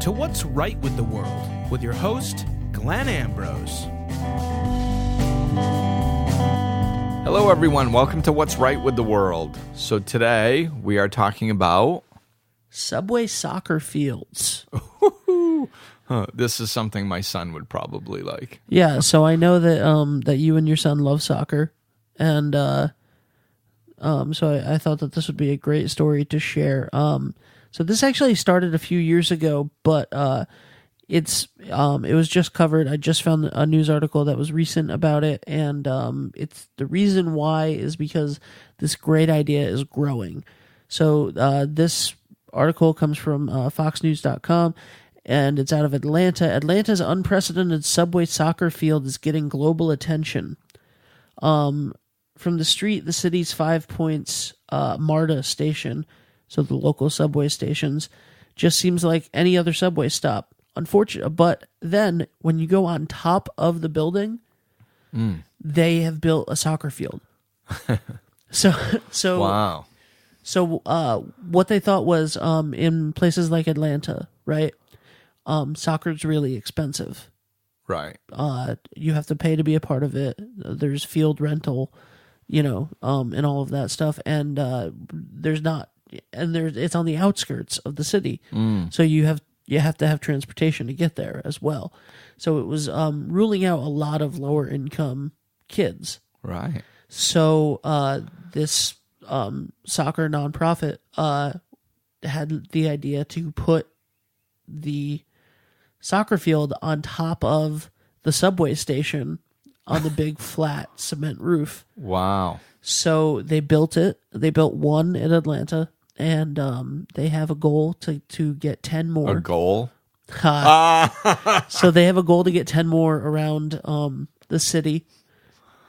to What's Right with the World with your host, Glenn Ambrose. Hello, everyone. Welcome to What's Right with the World. So today we are talking about Subway soccer fields. This is something my son would probably like. Yeah, so I know that that you and your son love soccer, and so I thought that this would be a great story to share. So this actually started a few years ago, but it was just covered. I just found a news article that was recent about it, and it's the reason why is because this great idea is growing. So this article comes from FoxNews.com. And it's out of Atlanta. Atlanta's unprecedented subway soccer field is getting global attention. From the street, the city's 5 Points MARTA station, so the local subway stations, just seems like any other subway stop. But then when you go on top of the building, they have built a soccer field. So Wow. So what they thought was in places like Atlanta, right? Soccer's really expensive. Right. You have to pay to be a part of it. There's field rental, and all of that stuff. And it's on the outskirts of the city. So you have to have transportation to get there as well. So it was ruling out a lot of lower income kids. Right. So this soccer nonprofit had the idea to put the soccer field on top of the subway station on the big flat cement roof. Wow. So they built it. They built one in Atlanta, and they have a goal to get 10 more. A goal? So they have a goal to get 10 more around the city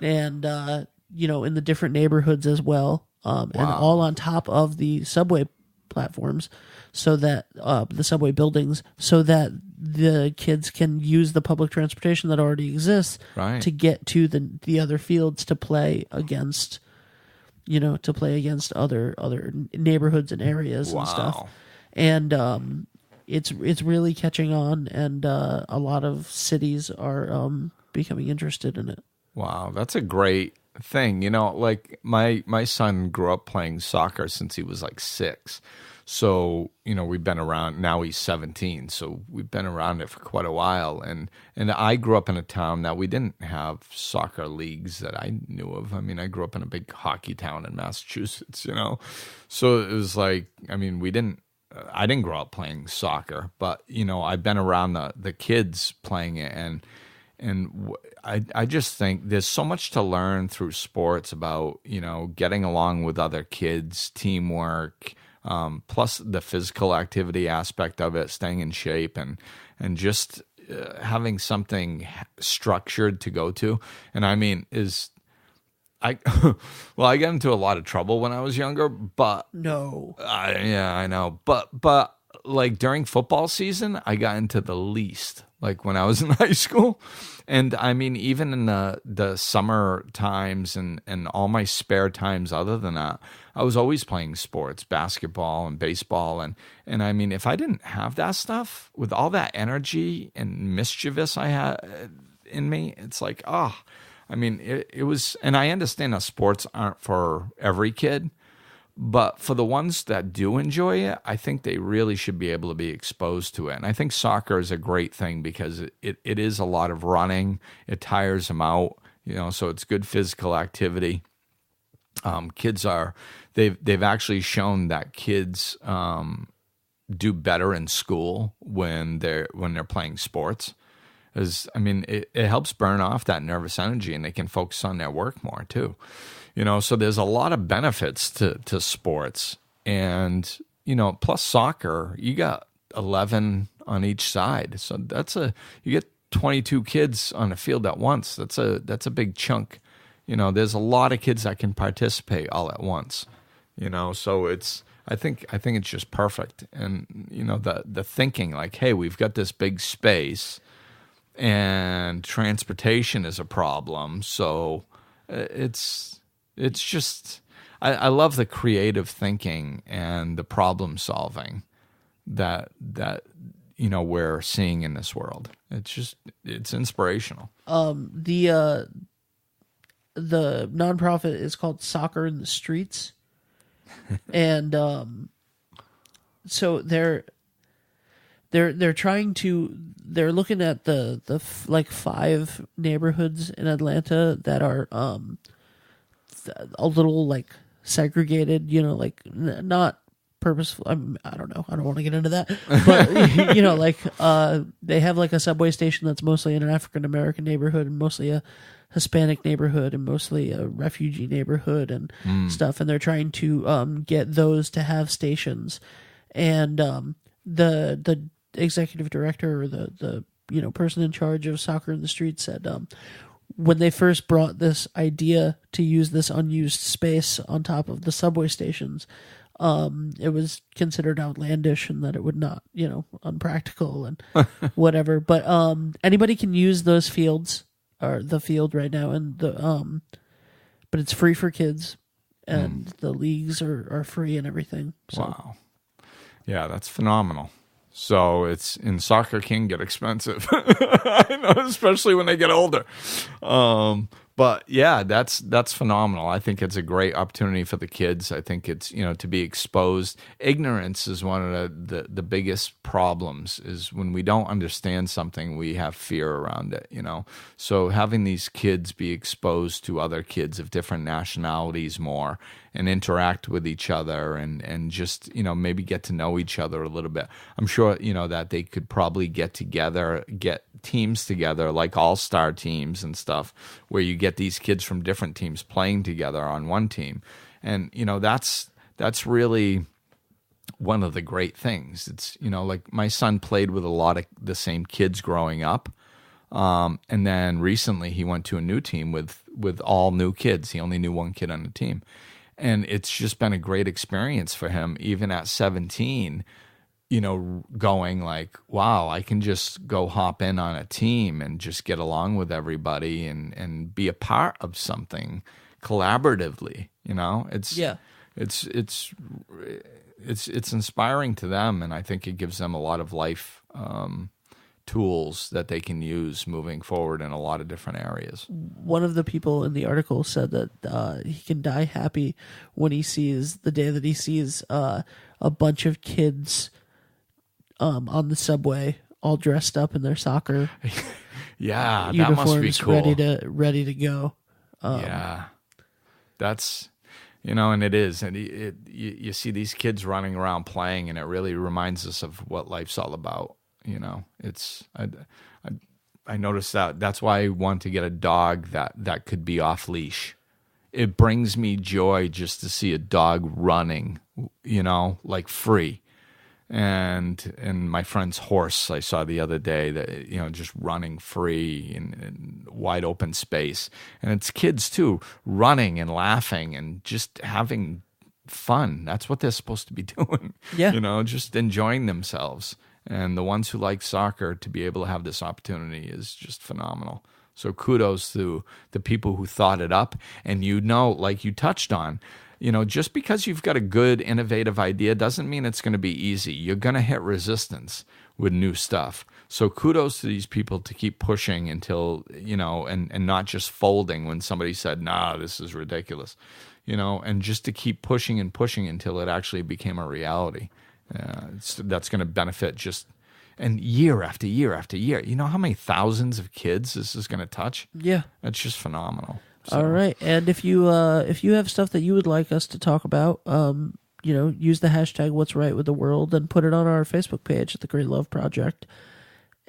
and, in the different neighborhoods as well. And all on top of the subway platforms, so that the subway buildings, so that the kids can use the public transportation that already exists to get to the other fields to play against, other neighborhoods and areas and stuff. And it's really catching on, and a lot of cities are becoming interested in it. Wow, that's a great thing. Like my son grew up playing soccer since he was like 6. So, we've been around, now he's 17, so we've been around it for quite a while. And I grew up in a town that we didn't have soccer leagues that I knew of. I mean, I grew up in a big hockey town in Massachusetts, So it was like, I didn't grow up playing soccer, but, I've been around the kids playing it, and I just think there's so much to learn through sports about, getting along with other kids, teamwork, plus the physical activity aspect of it, staying in shape, and just having something structured to go to. And I got into a lot of trouble when I was younger, but No. I know. But like during football season, I got into the least, like when I was in high school. And even in the summer times and all my spare times other than that, I was always playing sports, basketball and baseball. And if I didn't have that stuff with all that energy and mischievous I had in me, it's like, it was, and I understand that sports aren't for every kid, but for the ones that do enjoy it, I think they really should be able to be exposed to it. And I think soccer is a great thing because it is a lot of running. It tires them out, so it's good physical activity. They've actually shown that kids do better in school when they're playing sports. It helps burn off that nervous energy, and they can focus on their work more too. So there's a lot of benefits to sports, and plus soccer, you got 11 on each side, so you get 22 kids on a field at once. That's a big chunk. There's a lot of kids that can participate all at once. So I think it's just perfect, and the thinking like, hey, we've got this big space, and transportation is a problem, so it's just, I love the creative thinking and the problem solving that we're seeing in this world. It's inspirational. The nonprofit is called Soccer in the Streets, and so they're trying to, they're looking at the 5 neighborhoods in Atlanta that are a little like segregated, like not purposeful. I don't know. I don't want to get into that, but they have like a subway station that's mostly in an African American neighborhood and mostly a Hispanic neighborhood and mostly a refugee neighborhood and stuff. And they're trying to get those to have stations. And the executive director, or the person in charge of Soccer in the Street, said when they first brought this idea to use this unused space on top of the subway stations, it was considered outlandish and that it would not, unpractical and whatever. But anybody can use those fields, or the field right now, and but it's free for kids, and the leagues are free and everything. So. Wow. Yeah, that's phenomenal. So soccer can get expensive, I know, especially when they get older. But yeah, that's phenomenal. I think it's a great opportunity for the kids. I think it's, to be exposed. Ignorance is one of the biggest problems, is when we don't understand something, we have fear around it, So having these kids be exposed to other kids of different nationalities more and interact with each other and just, maybe get to know each other a little bit. I'm sure, that they could probably get teams together, like all-star teams and stuff, where you get these kids from different teams playing together on one team. And, that's really one of the great things. It's, like my son played with a lot of the same kids growing up. And then recently he went to a new team with all new kids. He only knew one kid on the team. And it's just been a great experience for him, even at 17, going like, wow, I can just go hop in on a team and just get along with everybody and be a part of something collaboratively. It's inspiring to them, and I think it gives them a lot of life tools that they can use moving forward in a lot of different areas. One of the people in the article said that he can die happy when he sees a bunch of kids on the subway all dressed up in their soccer yeah, uniforms, that must be cool. ready to go. Yeah, that's and it is, and you see these kids running around playing, and it really reminds us of what life's all about. I noticed that. That's why I want to get a dog that could be off leash. It brings me joy just to see a dog running, like free. And my friend's horse I saw the other day that, just running free in wide open space. And it's kids too, running and laughing and just having fun. That's what they're supposed to be doing. Yeah. Just enjoying themselves. And the ones who like soccer, to be able to have this opportunity is just phenomenal. So kudos to the people who thought it up. And like you touched on, just because you've got a good, innovative idea doesn't mean it's going to be easy. You're going to hit resistance with new stuff. So kudos to these people to keep pushing until, and not just folding when somebody said, nah, this is ridiculous, and just to keep pushing and pushing until it actually became a reality. That's going to benefit and year after year after year. You know how many thousands of kids this is going to touch? Yeah. That's just phenomenal. So. All right. And if you have stuff that you would like us to talk about, use the hashtag What's Right with the World and put it on our Facebook page at the Great Love Project.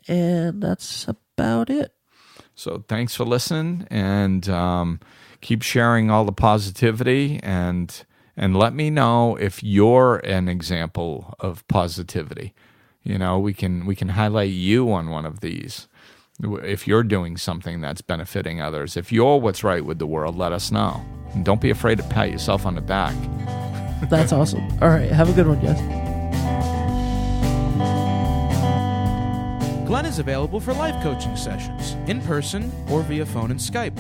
And that's about it. So thanks for listening, and keep sharing all the positivity, and let me know if you're an example of positivity. We can highlight you on one of these. If you're doing something that's benefiting others, if you're what's right with the world, let us know. And don't be afraid to pat yourself on the back. That's awesome. All right. Have a good one, guys. Glenn is available for life coaching sessions, in person or via phone and Skype.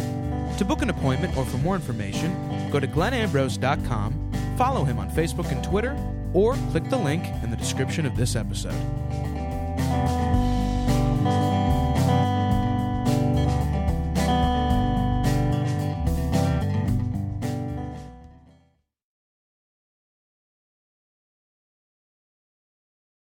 To book an appointment or for more information, go to glennambrose.com, follow him on Facebook and Twitter, or click the link in the description of this episode.